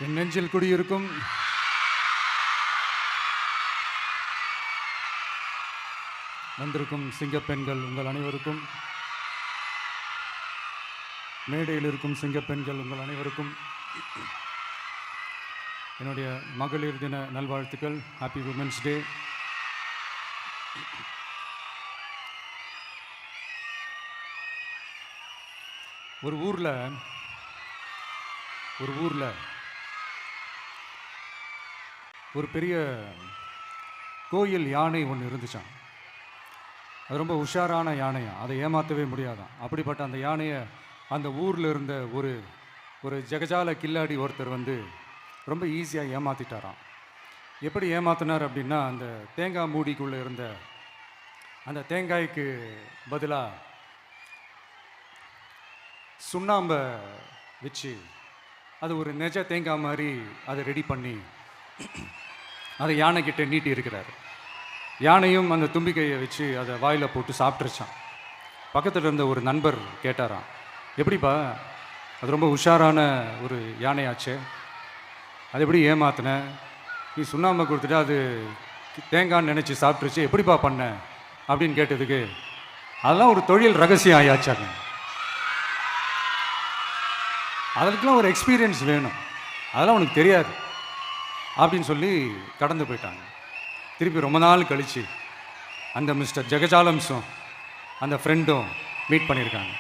என் நெஞ்சில் குடியிருக்கும் வந்திருக்கும் சிங்கப்பெண்கள் உங்கள் அனைவருக்கும், மேடையில் இருக்கும் சிங்கப்பெண்கள் உங்கள் அனைவருக்கும் என்னுடைய மகளிர் தின நல்வாழ்த்துக்கள். Happy women's day. ஒரு ஊரில் ஒரு பெரிய கோயில் யானை ஒன்று இருந்துச்சான். அது ரொம்ப உஷாரான யானையாம், அதை ஏமாற்றவே முடியாதான். அப்படிப்பட்ட அந்த யானையை அந்த ஊரில் இருந்த ஒரு ஜெகஜால கில்லாடி ஒருத்தர் வந்து ரொம்ப ஈஸியாக ஏமாற்றிட்டாராம். எப்படி ஏமாத்தினார் அப்படின்னா, அந்த தேங்காய் மூடிக்குள்ளே இருந்த அந்த தேங்காய்க்கு பதிலாக சுண்ணாம்பை வச்சு அது ஒரு நெஜ தேங்காய் மாதிரி அதை ரெடி பண்ணி அதை யானைக்கிட்ட நீட்டி இருக்கிறார். யானையும் அந்த தும்பிக்கையை வச்சு அதை வாயில் போட்டு சாப்பிட்ருச்சான். பக்கத்தில் இருந்த ஒரு நண்பர் கேட்டாராம், எப்படிப்பா, அது ரொம்ப உஷாரான ஒரு யானையாச்சே, அது எப்படி ஏமாத்தின? நீ சுண்ணாம்பை கொடுத்துட்டு அது தேங்காய்னு நினச்சி சாப்பிட்ருச்சு, எப்படிப்பா பண்ண அப்படின்னு கேட்டதுக்கு, அதெல்லாம் ஒரு தொழில் ரகசியம் ஆயாச்சாங்க, அதற்கெல்லாம் ஒரு எக்ஸ்பீரியன்ஸ் வேணும், அதெல்லாம் உனக்கு தெரியாது அப்படின்னு சொல்லி கடந்து போயிட்டாங்க. திருப்பி ரொம்ப நாள் கழித்து அந்த மிஸ்டர் ஜெகஜாலம்ஸும் அந்த ஃப்ரெண்டும் மீட் பண்ணியிருக்காங்க.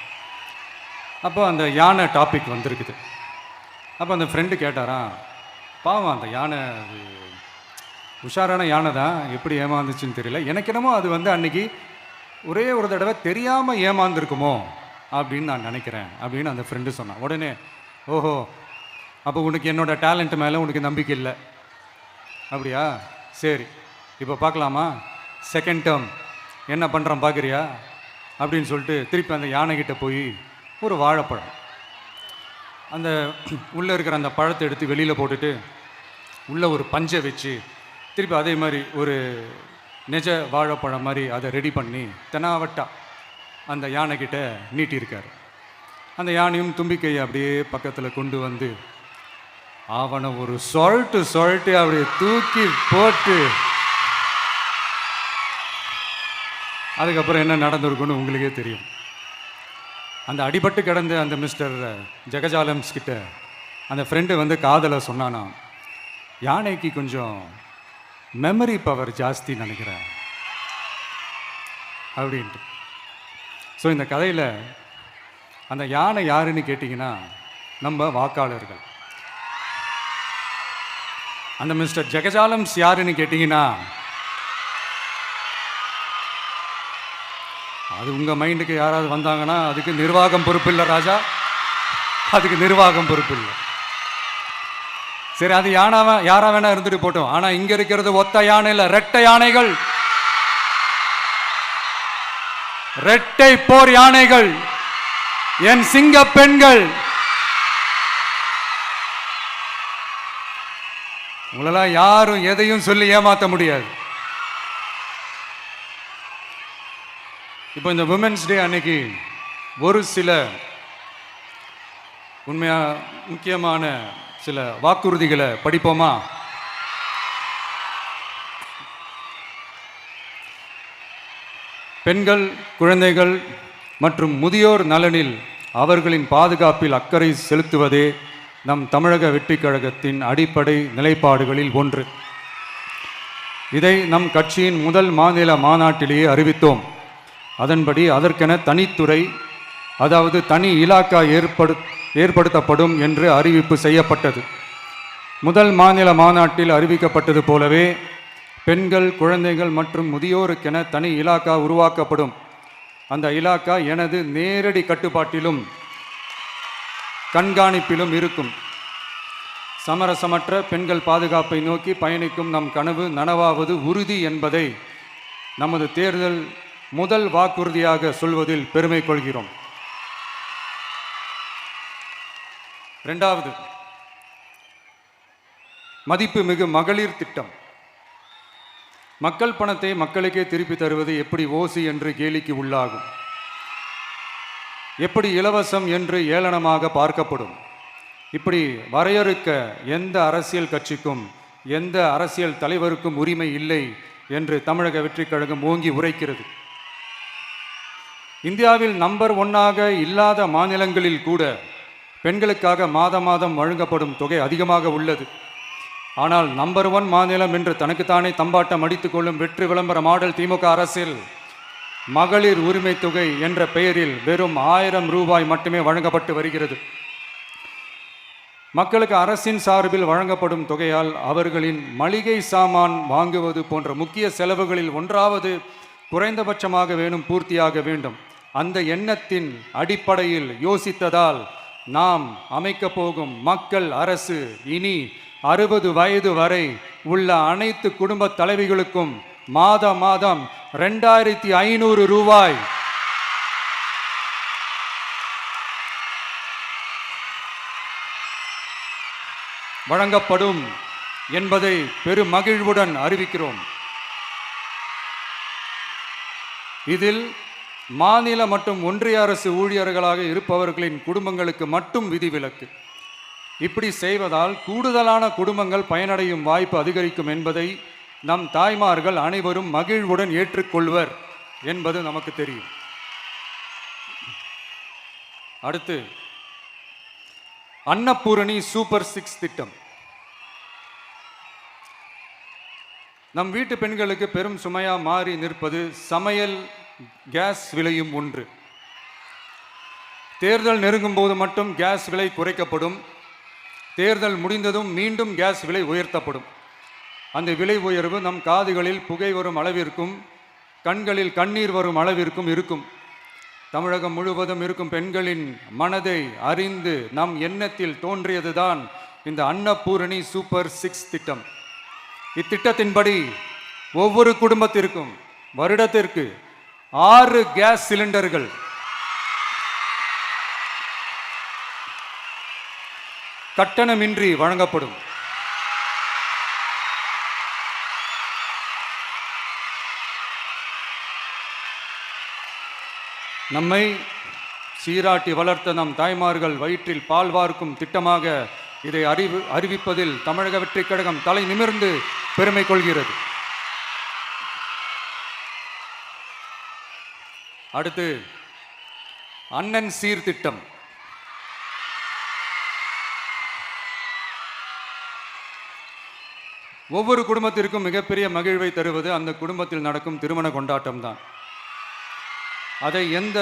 அப்போ அந்த யானை டாபிக் வந்திருக்குது. அப்போ அந்த ஃப்ரெண்டு கேட்டாராம், பாவம் அந்த யானை உஷாரான யானை தான், எப்படி ஏமாந்துச்சுன்னு தெரியல, எனக்கு என்னமோ அது வந்து அன்றைக்கி ஒரே ஒரு தடவை தெரியாமல் ஏமாந்துருக்குமோ அப்படின்னு நான் நினைக்கிறேன் அப்படின்னு அந்த ஃப்ரெண்டு சொன்னான். உடனே, ஓஹோ, அப்போ உனக்கு என்னோட டேலண்ட் மேலே உனக்கு நம்பிக்கை இல்லை அப்படியா, சரி இப்போ பார்க்கலாமா, செகண்ட் டேர்ம் என்ன பண்ணுறோம் பார்க்குறியா அப்படின்னு சொல்லிட்டு திருப்பி அந்த யானைக்கிட்ட போய் ஒரு வாழைப்பழம், அந்த உள்ளே இருக்கிற அந்த பழத்தை எடுத்து வெளியில் போட்டுட்டு உள்ளே ஒரு பஞ்சை வச்சு திருப்பி அதே மாதிரி ஒரு நெஜ வாழைப்பழம் மாதிரி அதை ரெடி பண்ணி தெனாவட்டா அந்த யானைக்கிட்ட நீட்டியிருக்கார். அந்த யானையும் தும்பிக்கையை அப்படியே பக்கத்தில் கொண்டு வந்து அவனை ஒரு சொல்லிட்டு அப்படியே தூக்கி போட்டு, அதுக்கப்புறம் என்ன நடந்திருக்குன்னு உங்களுக்கே தெரியும். அந்த அடிபட்டு கிடந்த அந்த மிஸ்டர் ஜெகஜாலம்ஸ் கிட்ட அந்த ஃப்ரெண்டு வந்து காதலை சொன்னானா, யானைக்கு கொஞ்சம் மெமரி பவர் ஜாஸ்தி நினைக்கிறேன் அப்படின்ட்டு. ஸோ இந்த கதையில் அந்த யானை யாருன்னு கேட்டிங்கன்னா, நம்ம வாக்காளர்கள். அந்த மிஸ்டர் ஜெகஜாலம்ஸ் யாருன்னு கேட்டிங்கன்னா, அது உங்கள் மைண்டுக்கு யாராவது வந்தாங்கன்னா அதுக்கு நிர்வாகம் பொறுப்பு இல்லை ராஜா, அதுக்கு நிர்வாகம் பொறுப்பு இல்லை. சரி, அது யாரா வேணா இருந்துட்டு போட்டோம். ஆனால் இங்கே இருக்கிறது ஒத்த யானை இல்லை, ரெட்டை யானைகள், ரெட்டை போர் யானைகள், என் சிங்க பெண்கள். உங்களெல்லாம் யாரும் எதையும் சொல்லி ஏமாற்ற முடியாது. இப்போ இந்த விமென்ஸ் டே அன்னைக்கு ஒரு சில முக்கியமான சில வாக்குறுதிகளை படிப்போமா? பெண்கள், குழந்தைகள் மற்றும் முதியோர் நலனில் அவர்களின் பாதுகாப்பில் அக்கறை செலுத்துவதே நம் தமிழக வெற்றிக் கழகத்தின் அடிப்படை நிலைப்பாடுகளில் ஒன்று. இதை நம் கட்சியின் முதல் மாநில மாநாட்டிலேயே அறிவித்தோம். அதன்படி அதற்கென தனித்துறை, அதாவது தனி இலாக்கா ஏற்படுத்தப்படும் என்று அறிவிப்பு செய்யப்பட்டது. முதல் மாநில மாநாட்டில் அறிவிக்கப்பட்டது போலவே பெண்கள், குழந்தைகள் மற்றும் முதியோருக்கென தனி இலாக்கா உருவாக்கப்படும். அந்த இலாக்கா எனது நேரடி கட்டுப்பாட்டிலும் கண்காணிப்பிலும் இருக்கும். சமரசமற்ற பெண்கள் பாதுகாப்பை நோக்கி பயணிக்கும் நம் கனவு நனவாவது உறுதி என்பதை நமது தேர்தல் முதல் வாக்குறுதியாக சொல்வதில் பெருமை கொள்கிறோம். இரண்டாவது, மதிப்புமிகு மகளிர் திட்டம். மக்கள் பணத்தை மக்களுக்கே திருப்பி தருவது எப்படி ஓசி என்று கேலிக்கு உள்ளாகும், எப்படி இலவசம் என்று ஏளனமாக பார்க்கப்படும். இப்படி வரையறுக்க எந்த அரசியல் கட்சிக்கும் எந்த அரசியல் தலைவருக்கும் உரிமை இல்லை என்று தமிழக வெற்றிக் கழகம் ஓங்கி உரைக்கிறது. இந்தியாவில் நம்பர் 1 இல்லாத மாநிலங்களில் கூட பெண்களுக்காக மாதம் வழங்கப்படும் தொகை அதிகமாக உள்ளது. ஆனால் நம்பர் 1 மாநிலம் என்று தனக்குத்தானே தம்பாட்டம் அடித்துக் கொள்ளும் வெற்றி விளம்பர மாடல் திமுக அரசில் மகளிர் உரிமை தொகை என்ற பெயரில் வெறும் 1000 ரூபாய் மட்டுமே வழங்கப்பட்டு வருகிறது. மக்களுக்கு அரசின் சார்பில் வழங்கப்படும் தொகையால் அவர்களின் மளிகை சாமான் வாங்குவது போன்ற முக்கிய செலவுகளில் ஒன்றாவது குறைந்தபட்சமாக பூர்த்தியாக வேண்டும். அந்த எண்ணத்தின் அடிப்படையில் யோசித்ததால் நாம் அமைக்கப் போகும் மக்கள் அரசு இனி 60 வயது வரை உள்ள அனைத்து குடும்ப தலைவிகளுக்கும் மாதம் 2500 ரூபாய் வழங்கப்படும் என்பதை பெரும் மகிழ்வுடன் அறிவிக்கிறோம். இதில் மாநில மற்றும் ஒன்றிய அரசு ஊழியர்களாக இருப்பவர்களின் குடும்பங்களுக்கு மட்டும் விதிவிலக்கு. இப்படி செய்வதால் கூடுதலான குடும்பங்கள் பயனடையும் வாய்ப்பு அதிகரிக்கும் என்பதை நம் தாய்மார்கள் அனைவரும் மகிழ்வுடன் ஏற்றுக்கொள்வர் என்பது நமக்கு தெரியும். அடுத்து அன்னபூரணி சூப்பர் 6 திட்டம். நம் வீட்டு பெண்களுக்கு பெரும் சுமையா மாறி நிற்பது சமையல் கேஸ் விலையும் ஒன்று. தேர்தல் நெருங்கும் போது மட்டும் கேஸ் விலை குறைக்கப்படும். தேர்தல் முடிந்ததும் மீண்டும் கேஸ் விலை உயர்த்தப்படும். அந்த விலை உயர்வு நம் காதுகளில் புகை வரும் அளவிற்கும் கண்களில் கண்ணீர் வரும் அளவிற்கும் இருக்கும். தமிழகம் முழுவதும் இருக்கும் பெண்களின் மனதை அறிந்து நம் எண்ணத்தில் தோன்றியதுதான் இந்த அன்னபூரணி சூப்பர் 6 திட்டம். இத்திட்டத்தின்படி ஒவ்வொரு குடும்பத்திற்கும் வருடத்திற்கு 6 கேஸ் சிலிண்டர்கள் கட்டணமின்றி வழங்கப்படும். நம்மை சீராட்டி வளர்த்த நம் தாய்மார்கள் வயிற்றில் பால் வார்க்கும் திட்டமாக இதை அறிவிப்பதில் தமிழக வெற்றிக் கழகம் தலை நிமிர்ந்து பெருமை கொள்கிறது. அடுத்து அண்ணன் சீர்திட்டம். ஒவ்வொரு குடும்பத்திற்கும் மிகப்பெரிய மகிழ்வை தருவது அந்த குடும்பத்தில் நடக்கும் திருமண கொண்டாட்டம் தான். அதை எந்த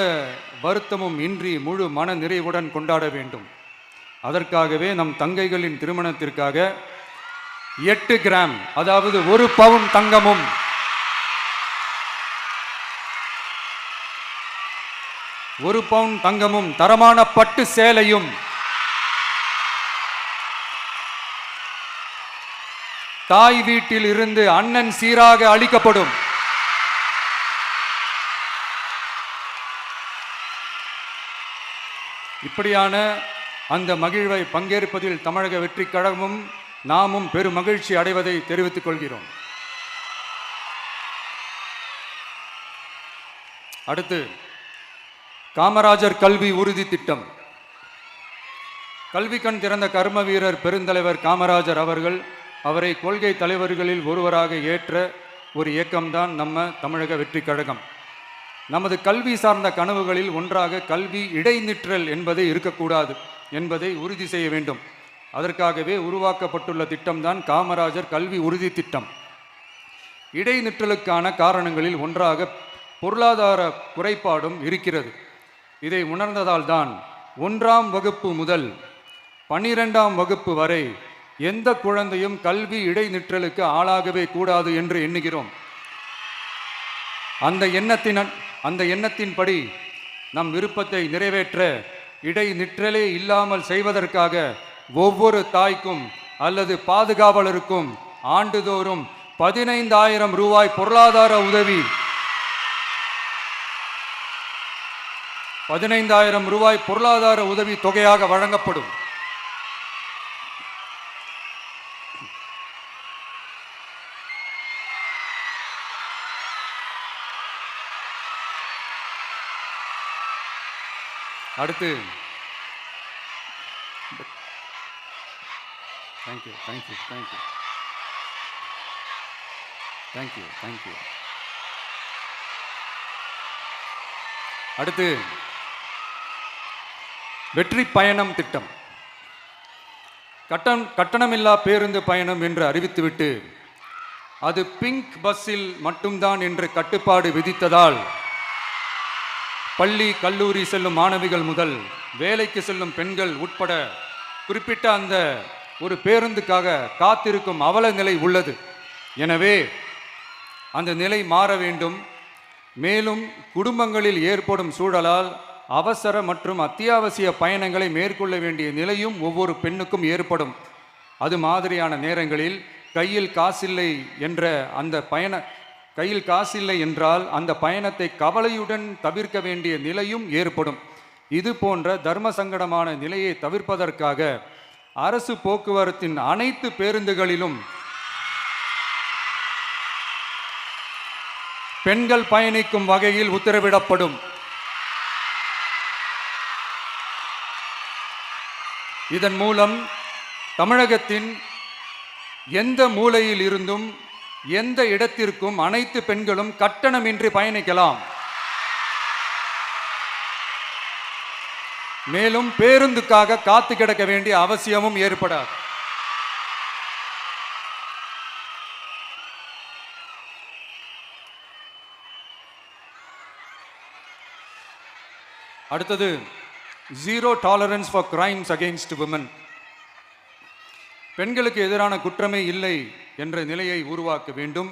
வருத்தமும் இன்றி முழு மன நிறைவுடன் கொண்டாட வேண்டும். அதற்காகவே நம் தங்கைகளின் திருமணத்திற்காக 8 கிராம் அதாவது 1 பவுன் தங்கமும் 1 பவுன் தங்கமும் தரமான பட்டு சேலையும் தாய் வீட்டில் இருந்து அண்ணன் சீராக அளிக்கப்படும். இப்படியான அந்த மகிழ்வை பங்கேற்பதில் தமிழக வெற்றிக் கழகமும் நாமும் பெரும் மகிழ்ச்சி அடைவதை தெரிவித்துக் கொள்கிறோம். அடுத்து காமராஜர் கல்வி உறுதி திட்டம். கல்வி கண் திறந்த கர்ம வீரர் பெருந்தலைவர் காமராஜர் அவரை கொள்கை தலைவர்களில் ஒருவராக ஏற்ற ஒரு இயக்கம்தான் நம்ம தமிழக வெற்றிக் கழகம். நமது கல்வி சார்ந்த கனவுகளில் ஒன்றாக கல்வி இடைநிற்றல் என்பதை இருக்கக்கூடாது என்பதை உறுதி செய்ய வேண்டும். அதற்காகவே உருவாக்கப்பட்டுள்ள திட்டம்தான் காமராஜர் கல்வி உறுதி திட்டம். இடைநிற்றலுக்கான காரணங்களில் ஒன்றாக பொருளாதார குறைபாடும் இருக்கிறது. இதை உணர்ந்ததால் தான் 1ஆம் வகுப்பு முதல் 12ஆம் வகுப்பு வரை எந்த குழந்தையும் கல்வி இடைநிற்றலுக்கு ஆளாகவே கூடாது என்று எண்ணுகிறோம். அந்த எண்ணத்தின்படி நம் விருப்பத்தை நிறைவேற்ற இடைநிற்றலே இல்லாமல் செய்வதற்காக ஒவ்வொரு தாய்க்கும் அல்லது பாதுகாவலருக்கும் ஆண்டுதோறும் 15,000 ரூபாய் பொருளாதார உதவி 15,000 ரூபாய் பொருளாதார உதவி தொகையாக வழங்கப்படும். அடுத்து thank you thank you thank you thank you thank you. அடுத்து வெற்றி பயணம் திட்டம். கட்டணமில்லா பேருந்து பயணம் என்று அறிவித்துவிட்டு அது பிங்க் பஸ்ஸில் மட்டும்தான் என்று கட்டுப்பாடு விதித்ததால் பள்ளி கல்லூரி செல்லும் மாணவிகள் முதல் வேலைக்கு செல்லும் பெண்கள் உட்பட குறிப்பிட்ட அந்த ஒரு பேருந்துக்காக காத்திருக்கும் அவல நிலை உள்ளது. எனவே அந்த நிலை மாற வேண்டும். மேலும் குடும்பங்களில் ஏற்படும் சூழலால் அவசர மற்றும் அத்தியாவசிய பயணங்களை மேற்கொள்ள வேண்டிய நிலையும் ஒவ்வொரு பெண்ணுக்கும் ஏற்படும். அது மாதிரியான நேரங்களில் கையில் காசில்லை என்றால் அந்த பயணத்தை கவலையுடன் தவிர்க்க வேண்டிய நிலையும் ஏற்படும். இது போன்ற தர்ம சங்கடமான நிலையை தவிர்ப்பதற்காக அரசு போக்குவரத்தின் அனைத்து பேருந்துகளிலும் பெண்கள் பயணிக்கும் வகையில் உத்தரவிடப்படும். இதன் மூலம் தமிழகத்தின் எந்த மூலையில் இருந்தும் எந்த இடத்திற்கும் அனைத்து பெண்களும் கட்டணமின்றி பயணிக்கலாம். மேலும் பேருந்துக்காக காத்து கிடக்க வேண்டிய அவசியமும் ஏற்படாது. அடுத்தது zero tolerance for crimes against women. பெண்களுக்கு எதிரான குற்றமே இல்லை என்ற நிலையை உருவாக்க வேண்டும்.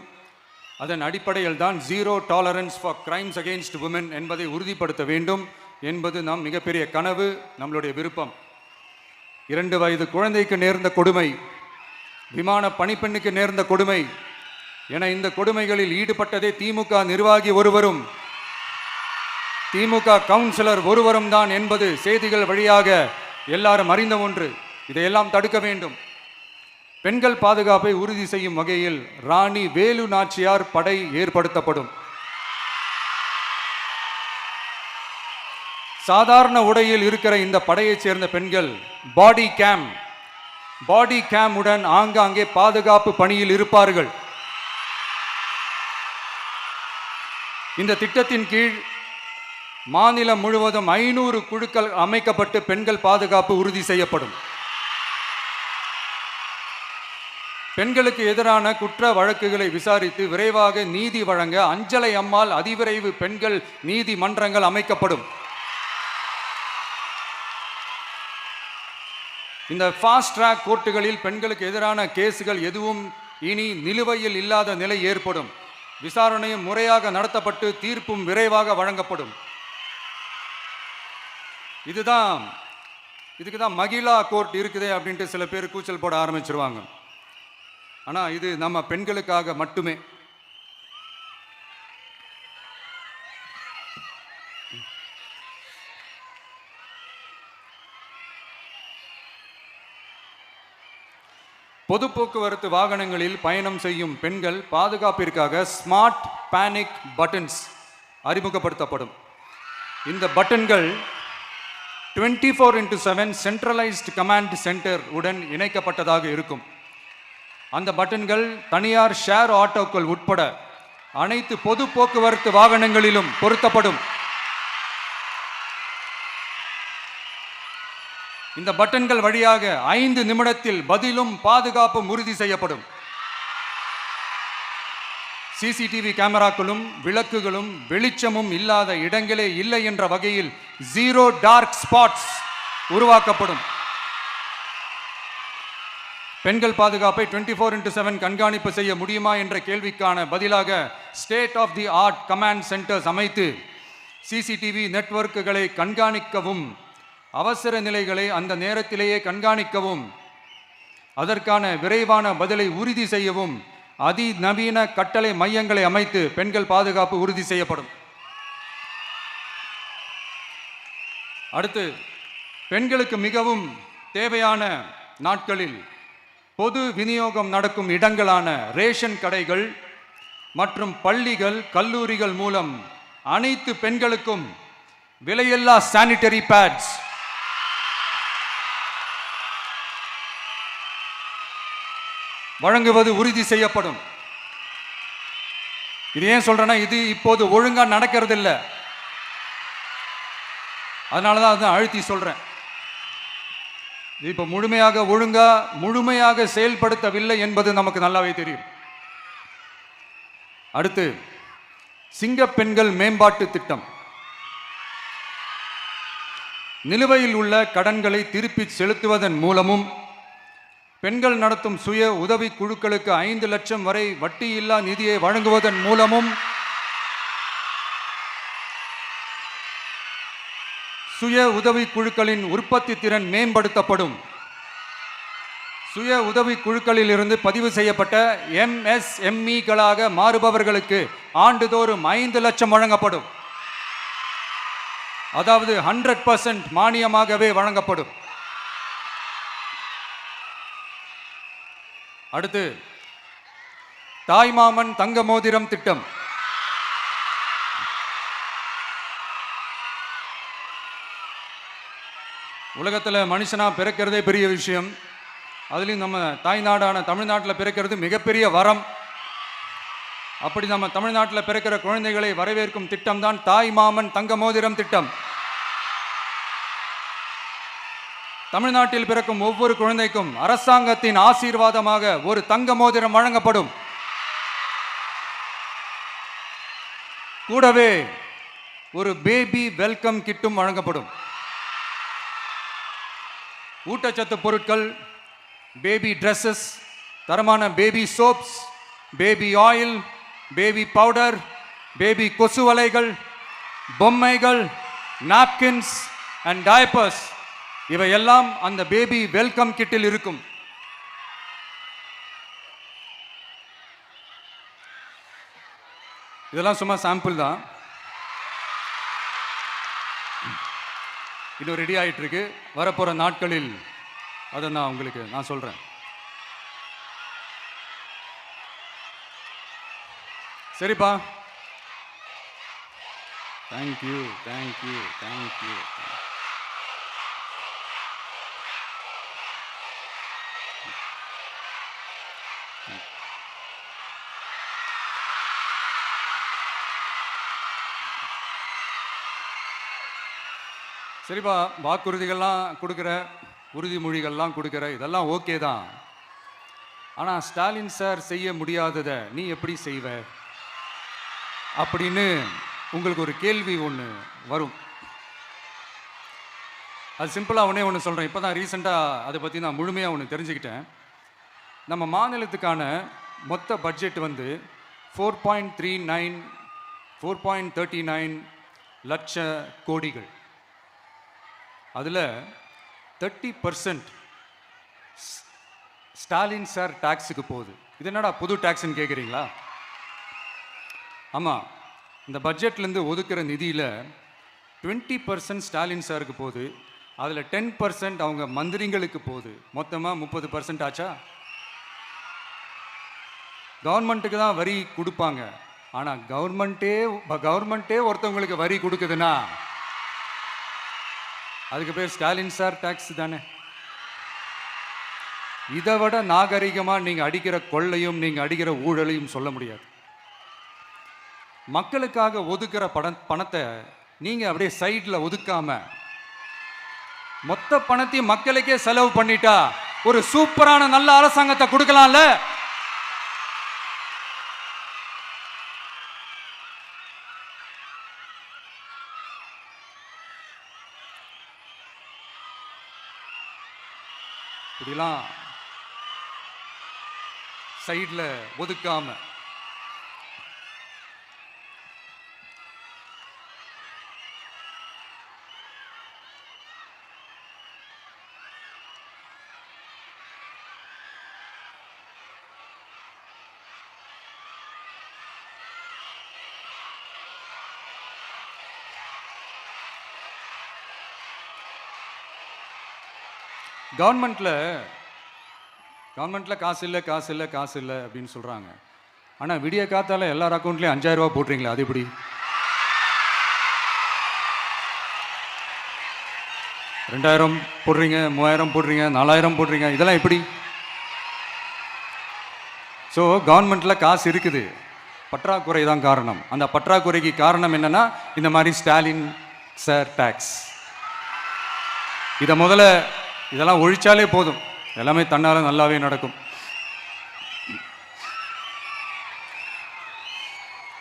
அதன் அடிப்படையில் தான் zero tolerance for crimes against women என்பதை உறுதிப்படுத்த வேண்டும் என்பது நம் மிகப்பெரிய கனவு, நம்மளுடைய விருப்பம். 2 வயது குழந்தைக்கு நேர்ந்த கொடுமை, விமான பணிப்பெண்ணுக்கு நேர்ந்த கொடுமை என இந்த கொடுமைகளில் ஈடுபட்டதே திமுக நிர்வாகி ஒருவரும் திமுக கவுன்சிலர் ஒருவரும் தான் என்பது செய்திகள் வழியாக எல்லாரும் அறிந்த ஒன்று. இதையெல்லாம் தடுக்க வேண்டும். பெண்கள் பாதுகாப்பை உறுதி செய்யும் வகையில் ராணி வேலு நாச்சியார் படை ஏற்படுத்தப்படும். சாதாரண உடையில் இருக்கிற இந்த படையைச் சேர்ந்த பெண்கள் பாடி கேம் உடன் ஆங்காங்கே பாதுகாப்பு பணியில் இருப்பார்கள். இந்த திட்டத்தின் கீழ் மாநிலம் முழுவதும் 500 குழுக்கள் அமைக்கப்பட்டு பெண்கள் பாதுகாப்பு உறுதி செய்யப்படும். பெண்களுக்கு எதிரான குற்ற வழக்குகளை விசாரித்து விரைவாக நீதி வழங்க அஞ்சலை அம்மாள் அதிவிரைவு பெண்கள் நீதிமன்றங்கள் அமைக்கப்படும். இந்த ஃபாஸ்ட் ட்ராக் கோர்ட்டுகளில் பெண்களுக்கு எதிரான கேசுகள் எதுவும் இனி நிலுவையில் இல்லாத நிலை ஏற்படும். விசாரணையும் முறையாக நடத்தப்பட்டு தீர்ப்பும் விரைவாக வழங்கப்படும். இதுக்கு தான் மகிழா கோர்ட் இருக்குதே அப்படின்ட்டு சில பேர் கூச்சல் போட ஆரம்பிச்சிருவாங்க. ஆனால் இது நம்ம பெண்களுக்காக மட்டுமே. பொது போக்குவரத்து வாகனங்களில் பயணம் செய்யும் பெண்கள் பாதுகாப்பிற்காக ஸ்மார்ட் பேனிக் பட்டன்ஸ் அறிமுகப்படுத்தப்படும். இந்த பட்டன்கள் 24/7 சென்ட்ரலைஸ்டு கமாண்ட் சென்டர் உடன் இணைக்கப்பட்டதாக இருக்கும். அந்த பட்டன்கள் தனியார் ஷேர் ஆட்டோக்கள் உட்பட அனைத்து பொது போக்குவரத்து வாகனங்களிலும் பொருத்தப்படும். இந்த பட்டன்கள் வழியாக 5 நிமிடத்தில் பதிலும் பாதுகாப்பும் உறுதி செய்யப்படும். சிசிடிவி கேமராக்களும் விளக்குகளும் வெளிச்சமும் இல்லாத இடங்களே இல்லை என்ற வகையில் ஜீரோ டார்க் ஸ்பாட்ஸ் உருவாக்கப்படும். பெண்கள் பாதுகாப்பை 24/7 கண்காணிப்பு செய்ய முடியுமா என்ற கேள்விக்கான பதிலாக state of the art command centres அமைத்து சிசிடிவி நெட்வொர்க்குகளை கண்காணிக்கவும் அவசர நிலைகளை அந்த நேரத்திலேயே கண்காணிக்கவும் அதற்கான விரைவான பதிலை உறுதி செய்யவும் அதிநவீன கட்டளை மையங்களை அமைத்து பெண்கள் பாதுகாப்பு உறுதி செய்யப்படும். அடுத்து பெண்களுக்கு மிகவும் தேவையான நாட்களில் பொது விநியோகம் நடக்கும் இடங்களான ரேஷன் கடைகள் மற்றும் பள்ளிகள் கல்லூரிகள் மூலம் அனைத்து பெண்களுக்கும் விலையில்லா சானிட்டரி பேட்ஸ் வழங்குவது உறுதி செய்யப்படும். இது ஏன் சொல்றேன்னா, இது இப்போது ஒழுங்கா நடக்கிறது இல்லை. அதனாலதான் அதை அழுத்தி சொல்றேன். இது இப்ப முழுமையாக செயல்படுத்தவில்லை என்பது நமக்கு நல்லாவே தெரியும். அடுத்து, சிங்க பெண்கள் மேம்பாட்டு திட்டம். நிலுவையில் உள்ள கடன்களை திருப்பி செலுத்துவதன் மூலமும் பெண்கள் நடத்தும் சுய உதவி குழுக்களுக்கு 5 லட்சம் வரை வட்டியில்லா நிதியை வழங்குவதன் மூலமும் சுய உதவி குழுக்களின் உற்பத்தி திறன் மேம்படுத்தப்படும். சுய உதவி குழுக்களில் இருந்து பதிவு செய்யப்பட்ட MSMEகளாக மாறுபவர்களுக்கு ஆண்டுதோறும் 5 லட்சம் வழங்கப்படும். அதாவது 100% மானியமாகவே வழங்கப்படும். அடுத்து, தாய்மாமன் தங்க மோதிரம் திட்டம். உலகத்தில் மனுஷனா பிறக்கிறதே பெரிய விஷயம். அதுலேயும் நம்ம தாய்நாடான தமிழ்நாட்டில் பிறக்கிறது மிகப்பெரிய வரம். அப்படி நம்ம தமிழ்நாட்டில் பிறக்கிற குழந்தைகளை வரவேற்கும் திட்டம் தான் தாய்மாமன் தங்க மோதிரம் திட்டம். தமிழ்நாட்டில் பிறக்கும் ஒவ்வொரு குழந்தைக்கும் அரசாங்கத்தின் ஆசீர்வாதமாக ஒரு தங்க மோதிரம் வழங்கப்படும். கூடவே ஒரு பேபி வெல்கம் கிட்டும் வழங்கப்படும். ஊட்டச்சத்து பொருட்கள், பேபி ட்ரெஸ்ஸஸ், தரமான baby soaps, baby oil, baby powder, baby கொசு வலைகள், பொம்மைகள், நாப்கின்ஸ் அண்ட் டயப்பர்ஸ் இவையெல்லாம் அந்த பேபி வெல்கம் கிட்டில் இருக்கும். இதெல்லாம் சும்மா சாம்பிள் தான். இன்னும் ரெடி ஆயிட்டு இருக்கு. வரப்போற நாட்களில் அதை நான் சொல்றேன். சரிப்பா, தேங்க்யூ. சரிப்பா, வாக்குறுதிகள்லாம் கொடுக்குற, உறுதிமொழிகள்லாம் கொடுக்குற, இதெல்லாம் ஓகே தான். ஆனால் ஸ்டாலின் சார் செய்ய முடியாததை நீ எப்படி செய்வ அப்படின்னு உங்களுக்கு ஒரு கேள்வி ஒன்று வரும். அது சிம்பிளாக ஒன்று சொல்கிறேன். இப்போ தான் ரீசெண்டாக அதை பற்றி நான் முழுமையாக ஒன்று தெரிஞ்சுக்கிட்டேன். நம்ம மாநிலத்துக்கான மொத்த பட்ஜெட் வந்து 4.39 லட்ச கோடிகள். அதில் 30% ஸ்டாலின் சார் டாக்ஸுக்கு போகுது. இது என்னடா புது டாக்ஸ்ன்னு கேட்குறீங்களா? ஆமாம், இந்த பட்ஜெட்லேருந்து ஒதுக்குற நிதியில் 20% ஸ்டாலின் சாருக்கு போகுது. அதில் 10% அவங்க மந்திரிங்களுக்கு போகுது. மொத்தமாக 30% ஆச்சா? கவர்மெண்ட்டுக்கு தான் வரி கொடுப்பாங்க. ஆனால் கவர்மெண்ட்டே ஒருத்தவங்களுக்கு வரி கொடுக்குதுன்னா அதுக்கு பேர் ஸ்டாலின் சார் டாக்ஸ் தானே. இதை விட நாகரிகமாக நீங்கள் அடிக்கிற கொள்ளையும் நீங்கள் அடிக்கிற ஊழலையும் சொல்ல முடியாது. மக்களுக்காக ஒதுக்குற பணத்தை நீங்கள் அப்படியே சைடில் ஒதுக்காம மொத்த பணத்தையும் மக்களுக்கே செலவு பண்ணிட்டா ஒரு சூப்பரான நல்ல அரசாங்கத்தை கொடுக்கலாம்ல. இப்படிலாம் சைடில் ஒதுக்காம கவர்மெண்ட்டில் காசு இல்லை அப்படின்னு சொல்கிறாங்க. ஆனால் விடிய காத்தால எல்லார் அக்கௌண்ட்லேயும் 5000 ரூபா போட்டுறீங்களா? அது எப்படி? 2000 போடுறீங்க, 3000 போடுறீங்க, 4000 போடுறீங்க, இதெல்லாம் எப்படி? ஸோ கவர்மெண்ட்டில் காசு இருக்குது, பற்றாக்குறை தான் காரணம். அந்த பற்றாக்குறைக்கு காரணம் என்னன்னா இந்த மாதிரி ஸ்டாலின் சார் டேக்ஸ். இதை முதல்ல இதெல்லாம் ஒழிச்சாலே போதும், எல்லாமே தன்னால் நல்லாவே நடக்கும்.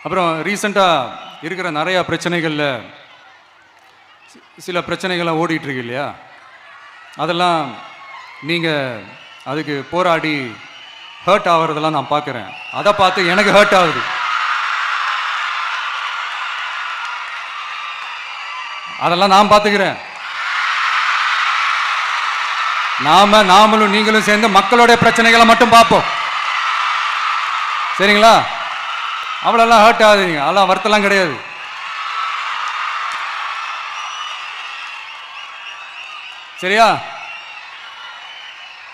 அப்புறம் ரீசெண்டாக இருக்கிற நிறையா பிரச்சனைகளில் சில பிரச்சனைகளை ஓடிட்டு இருக்கு இல்லையா, அதெல்லாம் நீங்கள் அதுக்கு போராடி ஹர்ட் ஆகிறதெல்லாம் நான் பார்க்குறேன். அதை பார்த்து எனக்கு ஹர்ட் ஆகுது. அதெல்லாம் நான் பார்த்துக்கிறேன். நாமளும் நீங்களும் சேர்ந்து மக்களுடைய பிரச்சனைகளை மட்டும் பார்ப்போம், சரிங்களா? அவ்வளோலாம் ஹர்ட் ஆகுதுங்க, அதெல்லாம் வருத்தலாம் கிடையாது. சரியா?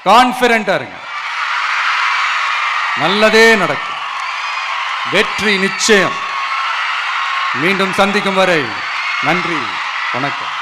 கான்ஃபிடென்ட்டா இருங்க, நல்லதே நடக்கும், வெற்றி நிச்சயம். மீண்டும் சந்திக்கும் வரை நன்றி, வணக்கம்.